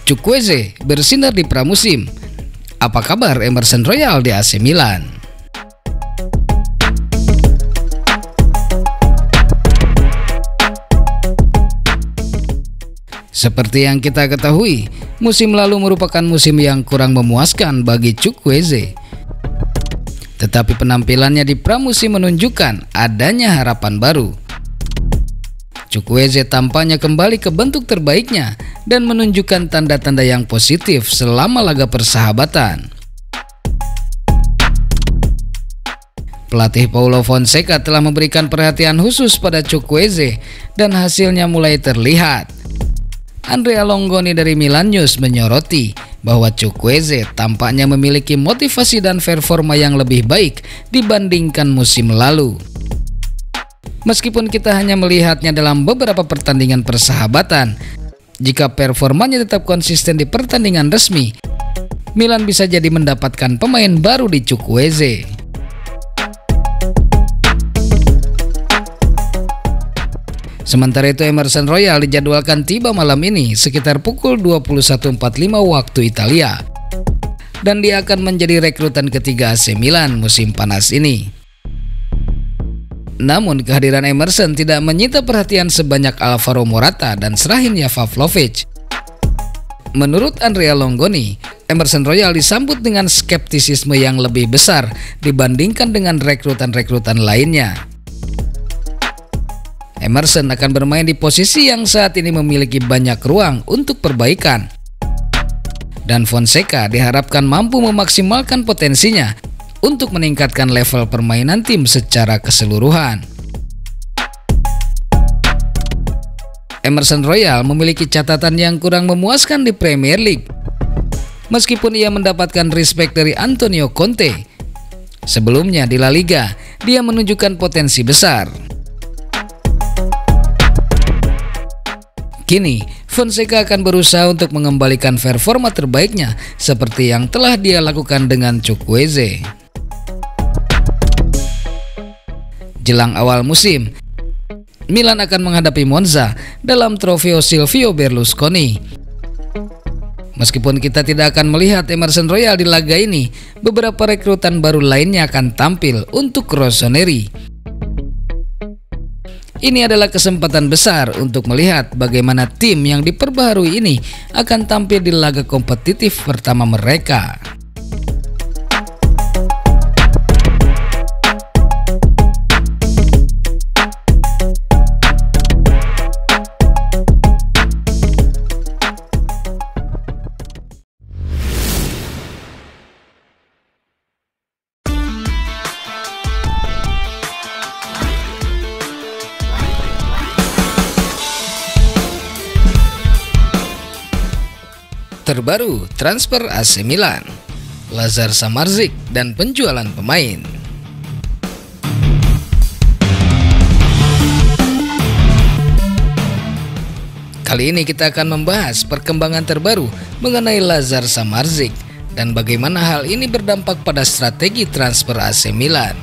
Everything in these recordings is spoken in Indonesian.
Chukwueze bersinar di pramusim. Apa kabar Emerson Royal di AC Milan? Seperti yang kita ketahui, musim lalu merupakan musim yang kurang memuaskan bagi Chukwueze. Tetapi penampilannya di pramusim menunjukkan adanya harapan baru. Chukwueze tampaknya kembali ke bentuk terbaiknya dan menunjukkan tanda-tanda yang positif selama laga persahabatan. Pelatih Paulo Fonseca telah memberikan perhatian khusus pada Chukwueze dan hasilnya mulai terlihat. Andrea Longoni dari Milan News menyoroti bahwa Chukwueze tampaknya memiliki motivasi dan performa yang lebih baik dibandingkan musim lalu. Meskipun kita hanya melihatnya dalam beberapa pertandingan persahabatan, jika performanya tetap konsisten di pertandingan resmi, Milan bisa jadi mendapatkan pemain baru di Chukwueze. Sementara itu Emerson Royal dijadwalkan tiba malam ini sekitar pukul 21.45 waktu Italia, dan dia akan menjadi rekrutan ketiga AC Milan musim panas ini. Namun kehadiran Emerson tidak menyita perhatian sebanyak Alvaro Morata dan Srahina Pavlovic. Menurut Andrea Longoni, Emerson Royal disambut dengan skeptisisme yang lebih besar dibandingkan dengan rekrutan-rekrutan lainnya. Emerson akan bermain di posisi yang saat ini memiliki banyak ruang untuk perbaikan, dan Fonseca diharapkan mampu memaksimalkan potensinya untuk meningkatkan level permainan tim secara keseluruhan. Emerson Royal memiliki catatan yang kurang memuaskan di Premier League. Meskipun ia mendapatkan respect dari Antonio Conte, sebelumnya di La Liga dia menunjukkan potensi besar. Kini, Fonseca akan berusaha untuk mengembalikan performa terbaiknya seperti yang telah dia lakukan dengan Chukwueze. Jelang awal musim, Milan akan menghadapi Monza dalam Trofeo Silvio Berlusconi. Meskipun kita tidak akan melihat Emerson Royal di laga ini, beberapa rekrutan baru lainnya akan tampil untuk Rossoneri. Ini adalah kesempatan besar untuk melihat bagaimana tim yang diperbaharui ini akan tampil di laga kompetitif pertama mereka. Terbaru transfer AC Milan, Lazar Samardzic dan penjualan pemain. Kali ini kita akan membahas perkembangan terbaru mengenai Lazar Samardzic dan bagaimana hal ini berdampak pada strategi transfer AC Milan.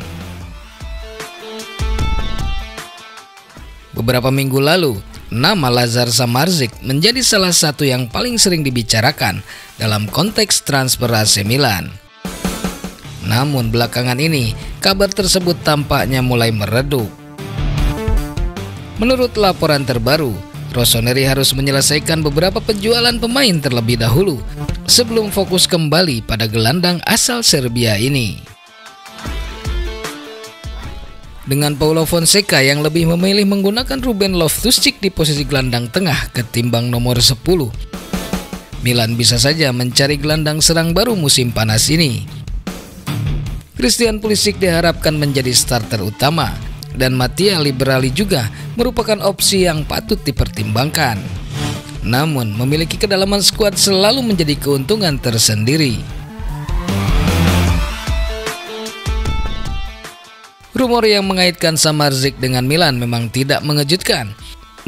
Beberapa minggu lalu, nama Lazar Samardzic menjadi salah satu yang paling sering dibicarakan dalam konteks transfer AC Milan. Namun belakangan ini, kabar tersebut tampaknya mulai meredup. Menurut laporan terbaru, Rossoneri harus menyelesaikan beberapa penjualan pemain terlebih dahulu sebelum fokus kembali pada gelandang asal Serbia ini. Dengan Paulo Fonseca yang lebih memilih menggunakan Ruben Loftus-Cheek di posisi gelandang tengah ketimbang nomor 10, Milan bisa saja mencari gelandang serang baru musim panas ini. Christian Pulisic diharapkan menjadi starter utama, dan Mattia Liberali juga merupakan opsi yang patut dipertimbangkan. Namun, memiliki kedalaman skuad selalu menjadi keuntungan tersendiri. Rumor yang mengaitkan Samardzic dengan Milan memang tidak mengejutkan,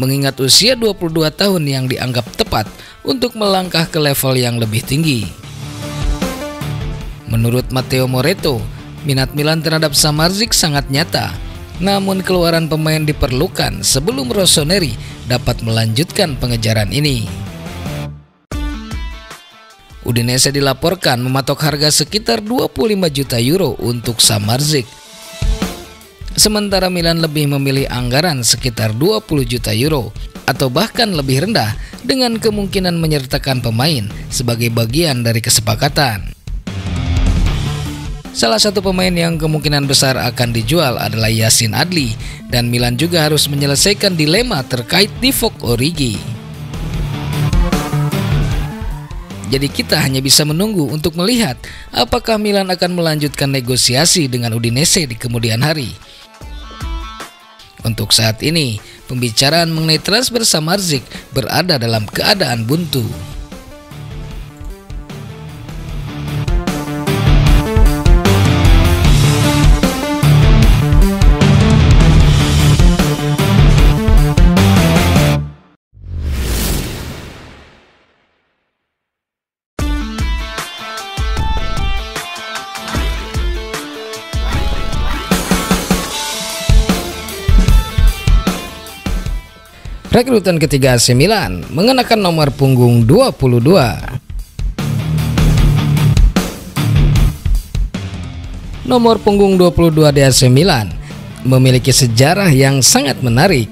mengingat usia 22 tahun yang dianggap tepat untuk melangkah ke level yang lebih tinggi. Menurut Matteo Moretto, minat Milan terhadap Samardzic sangat nyata, namun keluaran pemain diperlukan sebelum Rossoneri dapat melanjutkan pengejaran ini. Udinese dilaporkan mematok harga sekitar 25 juta euro untuk Samardzic. Sementara Milan lebih memilih anggaran sekitar 20 juta euro atau bahkan lebih rendah dengan kemungkinan menyertakan pemain sebagai bagian dari kesepakatan. Salah satu pemain yang kemungkinan besar akan dijual adalah Yacine Adli, dan Milan juga harus menyelesaikan dilema terkait Divock Origi. Jadi kita hanya bisa menunggu untuk melihat apakah Milan akan melanjutkan negosiasi dengan Udinese di kemudian hari. Untuk saat ini, pembicaraan mengenai transfer Samardzic berada dalam keadaan buntu. Rekrutan ketiga AC Milan mengenakan nomor punggung 22. Nomor punggung 22 di AC Milan memiliki sejarah yang sangat menarik.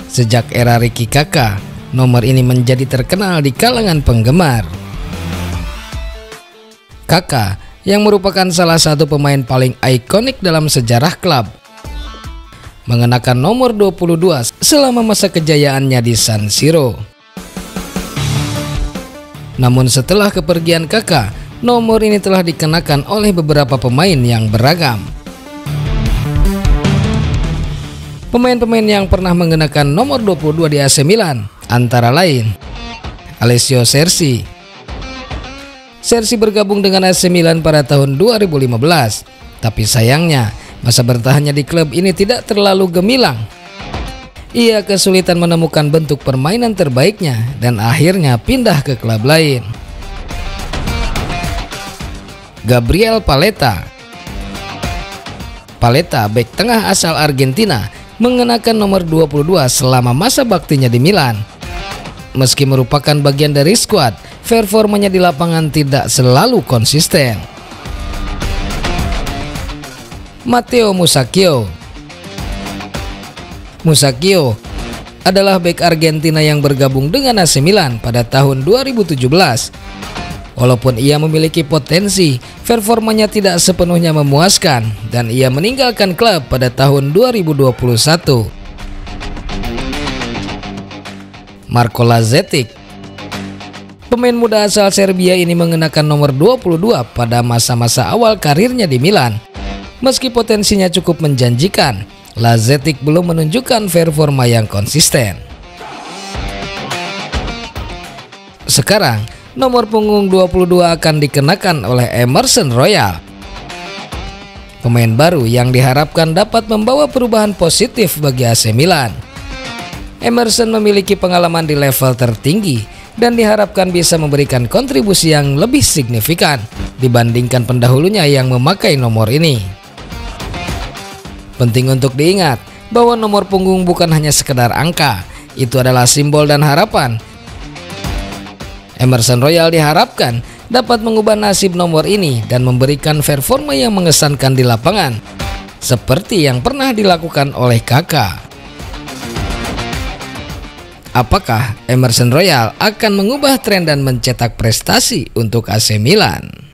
Sejak era Ricky Kakak, nomor ini menjadi terkenal di kalangan penggemar. Kakak, yang merupakan salah satu pemain paling ikonik dalam sejarah klub, mengenakan nomor 22 selama masa kejayaannya di San Siro. Namun setelah kepergian Kakak, nomor ini telah dikenakan oleh beberapa pemain yang beragam. Pemain-pemain yang pernah mengenakan nomor 22 di AC Milan antara lain Alessio Cerci. Cerci bergabung dengan AC Milan pada tahun 2015, tapi sayangnya masa bertahannya di klub ini tidak terlalu gemilang. Ia kesulitan menemukan bentuk permainan terbaiknya dan akhirnya pindah ke klub lain. Gabriel Paletta. Paletta, bek tengah asal Argentina, mengenakan nomor 22 selama masa baktinya di Milan. Meski merupakan bagian dari skuad, performanya di lapangan tidak selalu konsisten. Matteo Musacchio. Musacchio adalah bek Argentina yang bergabung dengan AC Milan pada tahun 2017. Walaupun ia memiliki potensi, performanya tidak sepenuhnya memuaskan dan ia meninggalkan klub pada tahun 2021. Marko Lazetic. Pemain muda asal Serbia ini mengenakan nomor 22 pada masa-masa awal karirnya di Milan. Meski potensinya cukup menjanjikan, Lazetic belum menunjukkan performa yang konsisten. Sekarang, nomor punggung 22 akan dikenakan oleh Emerson Royal, pemain baru yang diharapkan dapat membawa perubahan positif bagi AC Milan. Emerson memiliki pengalaman di level tertinggi dan diharapkan bisa memberikan kontribusi yang lebih signifikan dibandingkan pendahulunya yang memakai nomor ini. Penting untuk diingat bahwa nomor punggung bukan hanya sekedar angka, itu adalah simbol dan harapan. Emerson Royal diharapkan dapat mengubah nasib nomor ini dan memberikan performa yang mengesankan di lapangan, seperti yang pernah dilakukan oleh Kakak. Apakah Emerson Royal akan mengubah tren dan mencetak prestasi untuk AC Milan?